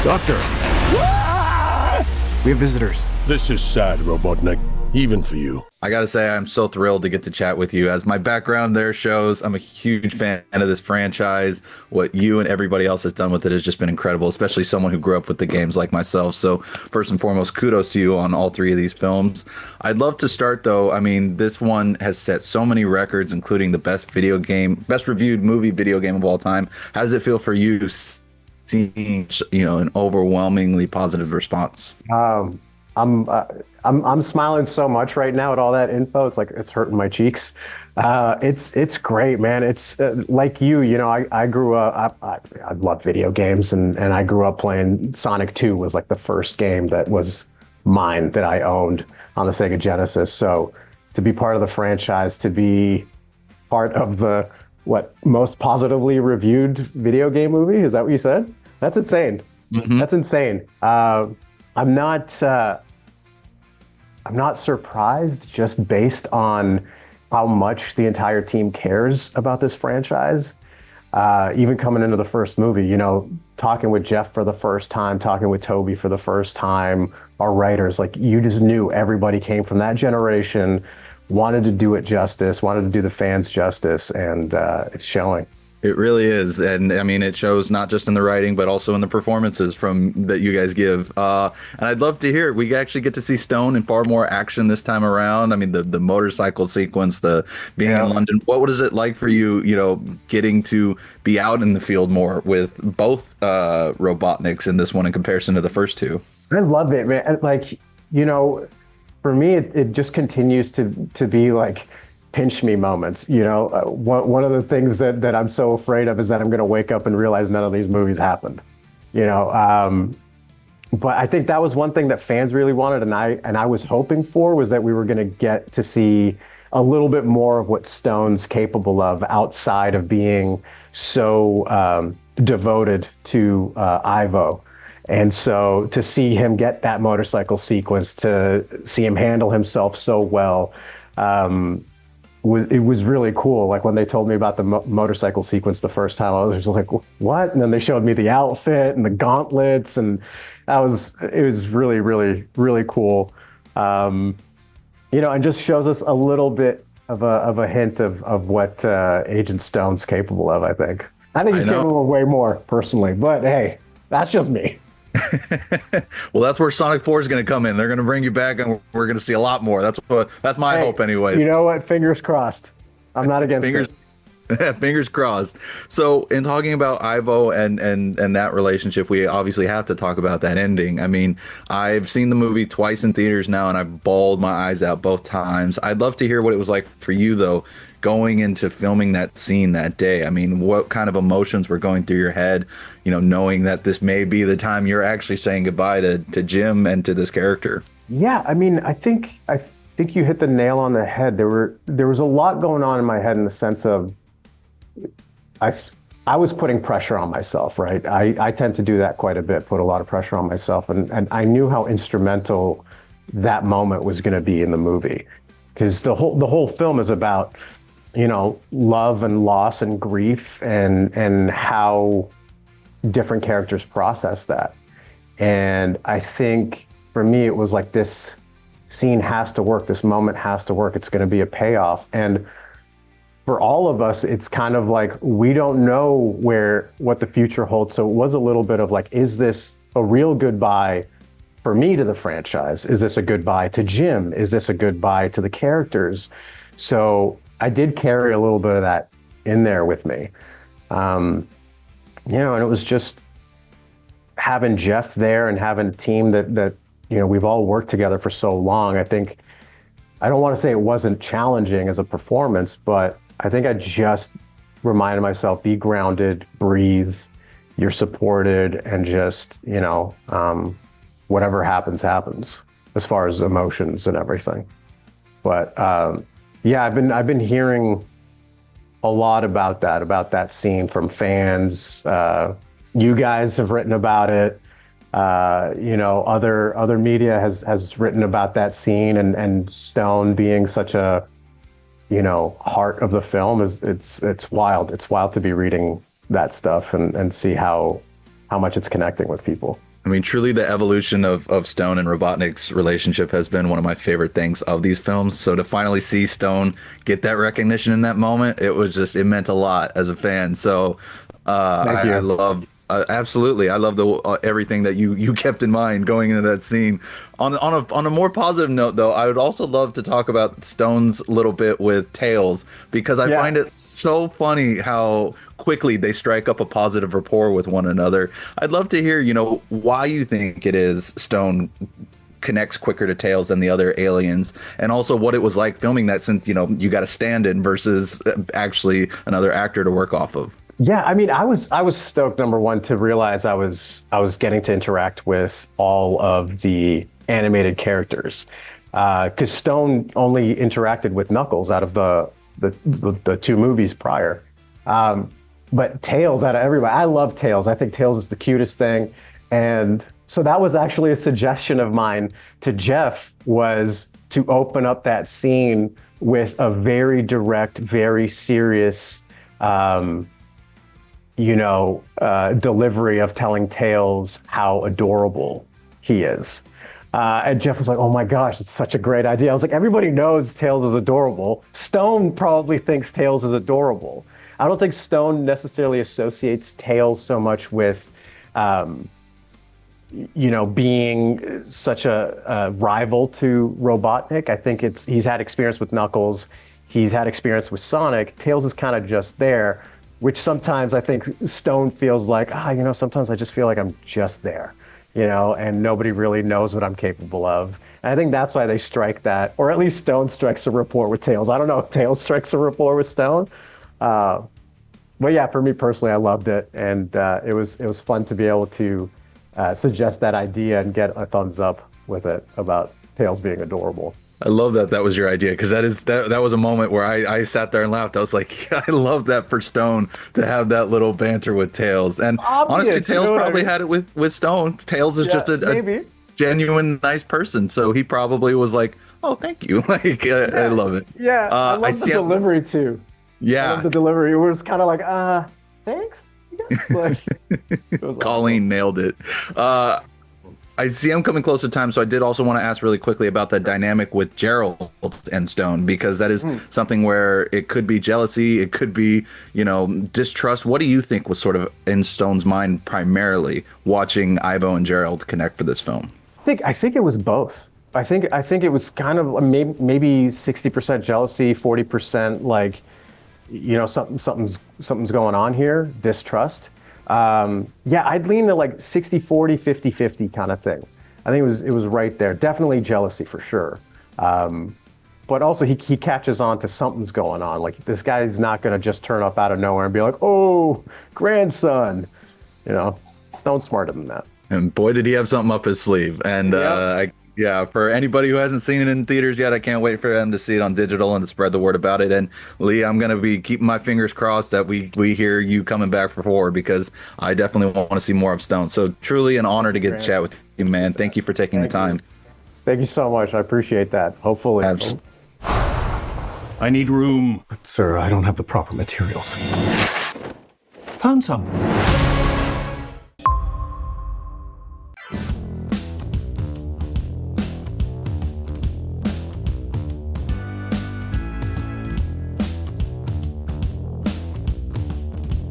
Doctor! We have visitors. This is sad, Robotnik, even for you. I gotta say, I'm so thrilled to get to chat with you. As my background there shows, I'm a huge fan of this franchise. What you and everybody else has done with it has just been incredible, especially someone who grew up with the games like myself. So first and foremost, kudos to you on all three of these films. I'd love to start though. I mean, this one has set so many records, including the best reviewed movie video game of all time. How does it feel for you seeing, an overwhelmingly positive response? I'm smiling so much right now at all that info. It's like it's hurting my cheeks. It's great, man. It's like I grew up. I love video games, and I grew up playing Sonic 2 was like the first game that was mine that I owned on the Sega Genesis. So to be part of the franchise, to be part of the most positively reviewed video game movie, is that what you said? That's insane. Mm-hmm. That's insane. I'm not surprised, just based on how much the entire team cares about this franchise. Even coming into the first movie, talking with Jeff for the first time, talking with Toby for the first time, our writers, like you just knew everybody came from that generation, wanted to do it justice, wanted to do the fans justice, and it's showing. It really is. And I mean, it shows not just in the writing, but also in the performances that you guys give. And I'd love to hear, we actually get to see Stone in far more action this time around. I mean, the motorcycle sequence, the being in London. What was it like for you, getting to be out in the field more with both Robotniks in this one in comparison to the first two? I love it, man. Like, for me, it just continues to be like pinch me moments. One of the things that I'm so afraid of is that I'm going to wake up and realize none of these movies happened. But I think that was one thing that fans really wanted, and I was hoping for, was that we were going to get to see a little bit more of what Stone's capable of outside of being so devoted to Ivo. And so to see him get that motorcycle sequence, to see him handle himself so well, it was really cool. Like when they told me about the motorcycle sequence the first time, I was just like, what? And then they showed me the outfit and the gauntlets, and it was really, really, really cool. And just shows us a little bit of a hint of what Agent Stone's capable of, I think. I think he's capable of way more, personally, but hey, that's just me. Well, that's where Sonic 4 is going to come in. They're going to bring you back, and we're going to see a lot more. That's my hope, anyways. You know what? Fingers crossed. I'm not against it. Fingers crossed. So, in talking about Ivo and that relationship, we obviously have to talk about that ending. I mean, I've seen the movie twice in theaters now, and I've bawled my eyes out both times. I'd love to hear what it was like for you, though, going into filming that scene that day. I mean, what kind of emotions were going through your head, knowing that this may be the time you're actually saying goodbye to Jim and to this character? Yeah, I mean, I think you hit the nail on the head. There was a lot going on in my head in the sense of I was putting pressure on myself, right? I tend to do that quite a bit, put a lot of pressure on myself, and I knew how instrumental that moment was going to be in the movie, because the whole film is about love and loss and grief and how different characters process that. And I think for me, it was like, this scene has to work. This moment has to work. It's going to be a payoff. And for all of us, it's kind of like, we don't know what the future holds. So it was a little bit of like, is this a real goodbye for me to the franchise? Is this a goodbye to Jim? Is this a goodbye to the characters? So I did carry a little bit of that in there with me. And it was just having Jeff there and having a team that we've all worked together for so long. I think, I don't want to say it wasn't challenging as a performance, but I think I just reminded myself, be grounded, breathe, you're supported, and just, whatever happens, happens, as far as emotions and everything. But yeah, I've been hearing a lot about that scene from fans. You guys have written about it. Other media has written about that scene, and Stone being such a heart of the film. It's wild. It's wild to be reading that stuff and see how much it's connecting with people. I mean, truly the evolution of Stone and Robotnik's relationship has been one of my favorite things of these films. So to finally see Stone get that recognition in that moment, it meant a lot as a fan. So Thank you. I love absolutely. I love the everything that you kept in mind going into that scene. On a more positive note, though, I would also love to talk about Stone's little bit with Tails because I find it so funny how quickly they strike up a positive rapport with one another. I'd love to hear, why you think it is Stone connects quicker to Tails than the other aliens, and also what it was like filming that, since you got a stand-in versus actually another actor to work off of. Yeah, I mean, I was stoked, number one, to realize I was getting to interact with all of the animated characters, because Stone only interacted with Knuckles out of the two movies prior. But Tails, out of everybody, I love Tails. I think Tails is the cutest thing, and so that was actually a suggestion of mine to Jeff, was to open up that scene with a very direct, very serious delivery of telling Tails how adorable he is. And Jeff was like, oh my gosh, it's such a great idea. I was like, everybody knows Tails is adorable. Stone probably thinks Tails is adorable. I don't think Stone necessarily associates Tails so much with, being such a rival to Robotnik. I think he's had experience with Knuckles. He's had experience with Sonic. Tails is kind of just there, which sometimes I think Stone feels like, sometimes I just feel like I'm just there, and nobody really knows what I'm capable of. And I think that's why they strike that, or at least Stone strikes a rapport with Tails. I don't know if Tails strikes a rapport with Stone. But yeah, for me personally, I loved it. And it was fun to be able to suggest that idea and get a thumbs up with it about Tails being adorable. I love that was your idea, because that was a moment where I sat there and laughed. I was like, I love that for Stone to have that little banter with Tails. And honestly, Tails probably had it with Stone. Tails is just a genuine nice person, so he probably was like, oh, thank you. I love it. Yeah, I love the delivery too. Yeah, I love the delivery. It was kind of like, thanks. Colleen nailed it. I see I'm coming close to time, so I did also want to ask really quickly about the dynamic with Gerald and Stone, because that is something where it could be jealousy, it could be, distrust. What do you think was sort of in Stone's mind primarily watching Ivo and Gerald connect for this film? I think it was both. I think it was kind of maybe 60% jealousy, 40% like, something's going on here, distrust. I'd lean to like 60-40, 50-50 kind of thing. I think it was right there. Definitely jealousy for sure. But also he catches on to something's going on. Like, this guy's not going to just turn up out of nowhere and be like, oh, grandson. Stone's smarter than that. And boy, did he have something up his sleeve. And for anybody who hasn't seen it in theaters yet, I can't wait for them to see it on digital and to spread the word about it. And Lee, I'm going to be keeping my fingers crossed that we hear you coming back for 4, because I definitely want to see more of Stone. So truly an honor to get to chat with you, man. Thank you for taking the time. Thank you so much. I appreciate that. Hopefully. Absolutely. I need room. But, sir, I don't have the proper materials. Found some.